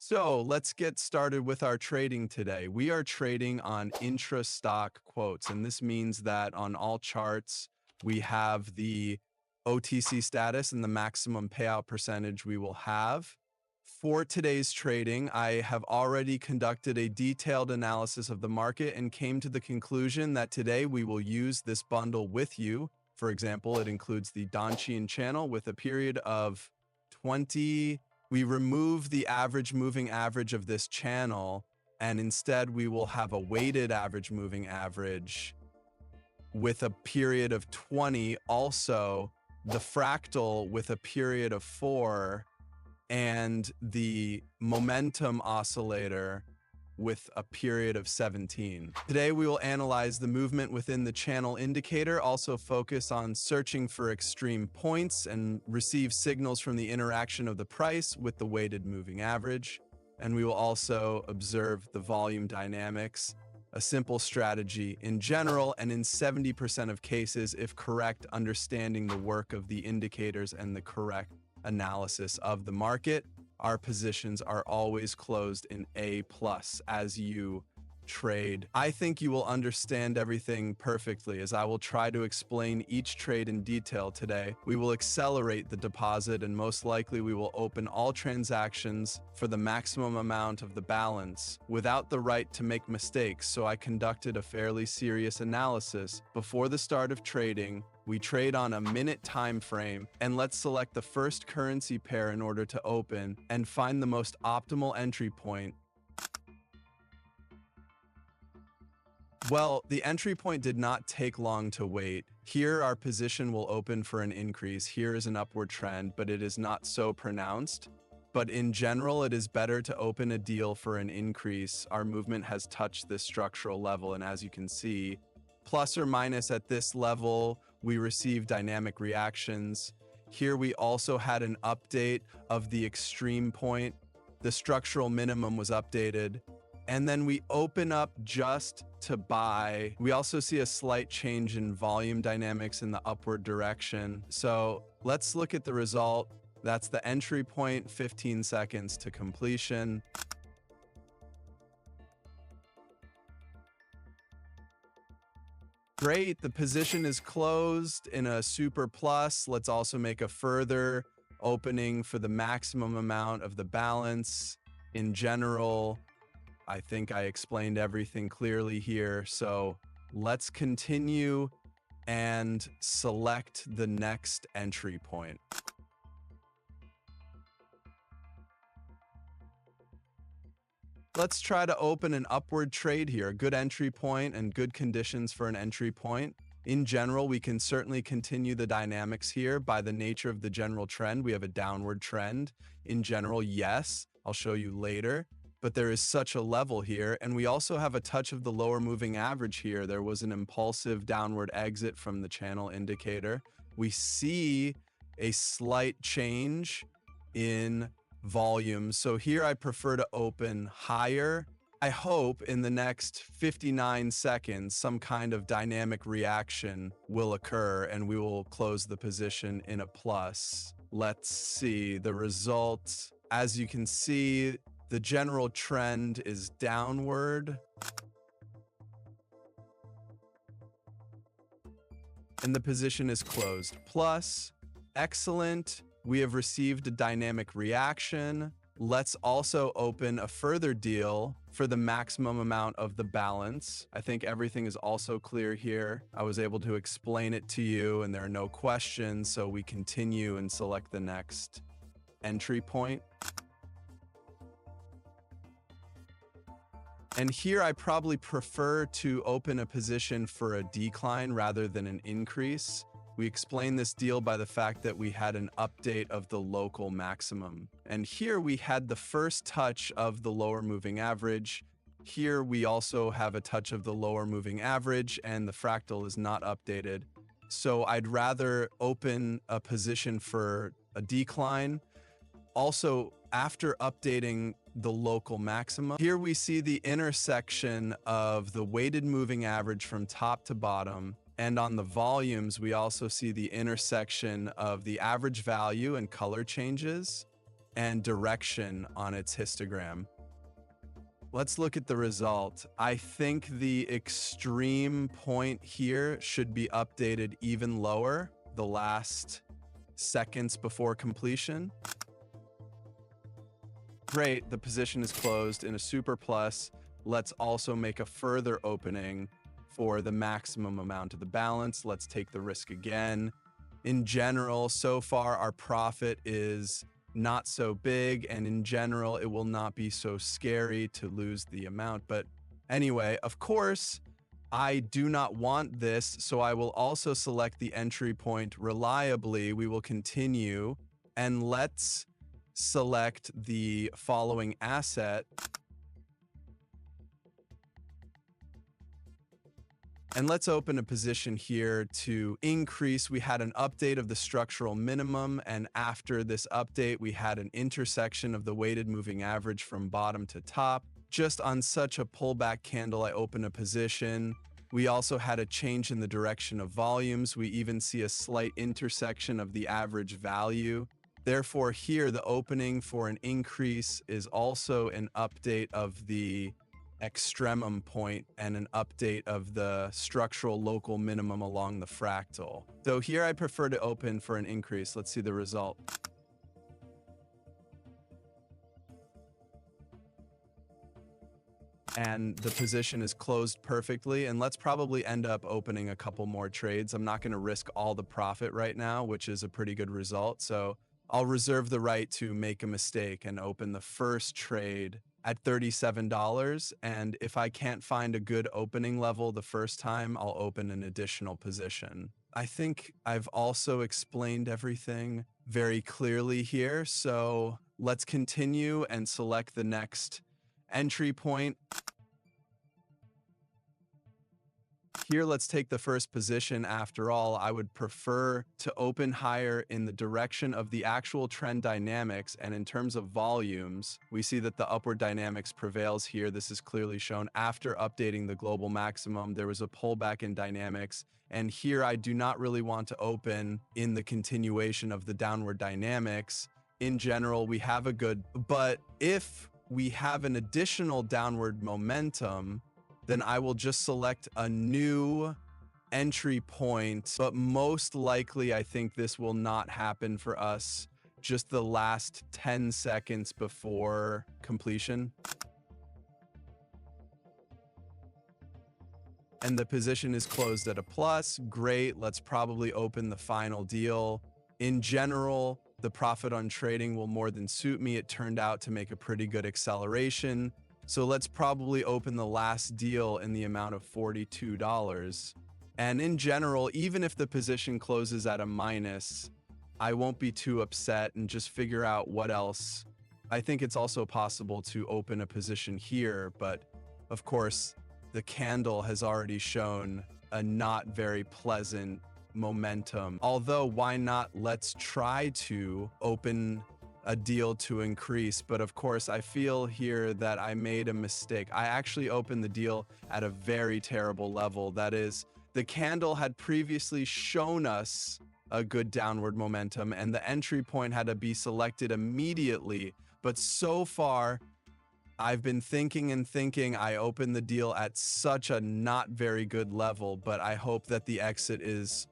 So let's get started with our trading today. We are trading on intra-stock quotes, and this means that on all charts, we have the OTC status and the maximum payout percentage we will have. For today's trading, I have already conducted a detailed analysis of the market and came to the conclusion that today we will use this bundle with you. For example, it includes the Donchian channel with a period of 20. We remove the average moving average of this channel, and instead we will have a weighted average moving average with a period of 20, also the fractal with a period of 4, and the momentum oscillator with a period of 17. Today, we will analyze the movement within the channel indicator, also focus on searching for extreme points and receive signals from the interaction of the price with the weighted moving average. And we will also observe the volume dynamics, a simple strategy in general, and in 70% of cases, if correct, understanding the work of the indicators and the correct analysis of the market. Our positions are always closed in A+ as you trade. I think you will understand everything perfectly as I will try to explain each trade in detail today. We will accelerate the deposit and most likely we will open all transactions for the maximum amount of the balance without the right to make mistakes, so I conducted a fairly serious analysis. Before the start of trading, we trade on a minute time frame, and let's select the first currency pair in order to open and find the most optimal entry point. Well, the entry point did not take long to wait. Here, our position will open for an increase. Here is an upward trend, but it is not so pronounced. But in general, it is better to open a deal for an increase. Our movement has touched this structural level, and as you can see, plus or minus at this level, we receive dynamic reactions. Here we also had an update of the extreme point. The structural minimum was updated. And then we open up just to buy. We also see a slight change in volume dynamics in the upward direction. So let's look at the result. That's the entry point, 15 seconds to completion. Great, the position is closed in a super plus. Let's also make a further opening for the maximum amount of the balance. In general, I think I explained everything clearly here, so let's continue and select the next entry point. Let's try to open an upward trade here, a good entry point and good conditions for an entry point. In general, we can certainly continue the dynamics here. By the nature of the general trend, we have a downward trend. In general, yes, I'll show you later, but there is such a level here. And we also have a touch of the lower moving average here. There was an impulsive downward exit from the channel indicator. We see a slight change in volume. So here I prefer to open higher. I hope in the next 59 seconds, some kind of dynamic reaction will occur and we will close the position in a plus. Let's see the results. As you can see, the general trend is downward. And the position is closed. Plus, excellent. We have received a dynamic reaction. Let's also open a further deal for the maximum amount of the balance. I think everything is also clear here. I was able to explain it to you and there are no questions, so we continue and select the next entry point. And here I probably prefer to open a position for a decline rather than an increase. We explain this deal by the fact that we had an update of the local maximum. And here we had the first touch of the lower moving average. Here we also have a touch of the lower moving average and the fractal is not updated. So I'd rather open a position for a decline. Also, after updating the local maximum, here we see the intersection of the weighted moving average from top to bottom. And on the volumes, we also see the intersection of the average value and color changes. and direction on its histogram. Let's look at the result. I think the extreme point here should be updated even lower, the last seconds before completion. Great, the position is closed in a super plus. Let's also make a further opening for the maximum amount of the balance. Let's take the risk again. In general, so far our profit is not so big, and in general it will not be so scary to lose the amount. But anyway, of course, I do not want this, so I will also select the entry point reliably. We will continue, and let's select the following asset. And let's open a position here to increase. We had an update of the structural minimum, and after this update, we had an intersection of the weighted moving average from bottom to top. Just on such a pullback candle, I open a position. We also had a change in the direction of volumes. We even see a slight intersection of the average value. Therefore, here, the opening for an increase is also an update of the extremum point and an update of the structural local minimum along the fractal. So here I prefer to open for an increase. Let's see the result. And the position is closed perfectly, and let's probably end up opening a couple more trades. I'm not going to risk all the profit right now, which is a pretty good result. So I'll reserve the right to make a mistake and open the first trade at $37. And if I can't find a good opening level the first time, I'll open an additional position. I think I've also explained everything very clearly here. So let's continue and select the next entry point. Here, let's take the first position. After all, I would prefer to open higher in the direction of the actual trend dynamics, and in terms of volumes, we see that the upward dynamics prevails here. This is clearly shown after updating the global maximum. There was a pullback in dynamics, and here I do not really want to open in the continuation of the downward dynamics. In general, we have a good, but if we have an additional downward momentum, then I will just select a new entry point. But most likely, I think this will not happen for us just the last 10 seconds before completion. And the position is closed at a plus. Great, let's probably open the final deal. In general, the profit on trading will more than suit me. It turned out to make a pretty good acceleration. So let's probably open the last deal in the amount of $42. And in general, even if the position closes at a minus, I won't be too upset and just figure out what else. I think it's also possible to open a position here, but of course, the candle has already shown a not very pleasant momentum. Although, why not? Let's try to open a deal to increase. But of course, I feel here that I made a mistake. I actually opened the deal at a very terrible level. That is, the candle had previously shown us a good downward momentum, and the entry point had to be selected immediately. But so far, I've been thinking and thinking. I opened the deal at such a not very good level, but I hope that the exit is,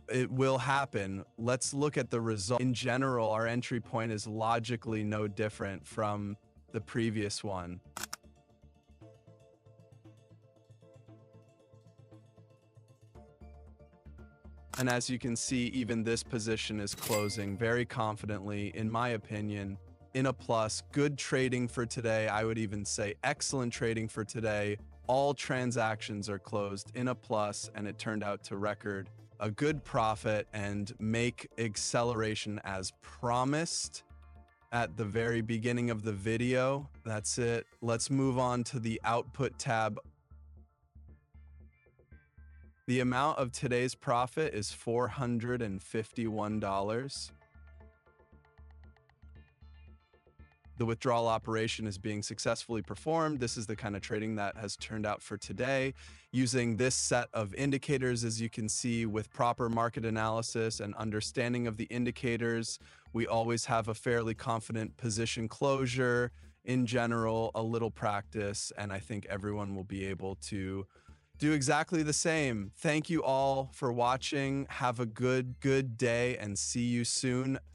it will happen. Let's look at the result. In general, our entry point is logically no different from the previous one. And as you can see, even this position is closing very confidently, in my opinion, in a plus. Good trading for today. I would even say excellent trading for today. All transactions are closed in a plus, and it turned out to record a good profit and make acceleration as promised at the very beginning of the video. That's it. Let's move on to the output tab. The amount of today's profit is $451. the withdrawal operation is being successfully performed. This is the kind of trading that has turned out for today. Using this set of indicators, as you can see, with proper market analysis and understanding of the indicators, we always have a fairly confident position closure. In general, a little practice, and I think everyone will be able to do exactly the same. Thank you all for watching. Have a good day, and see you soon.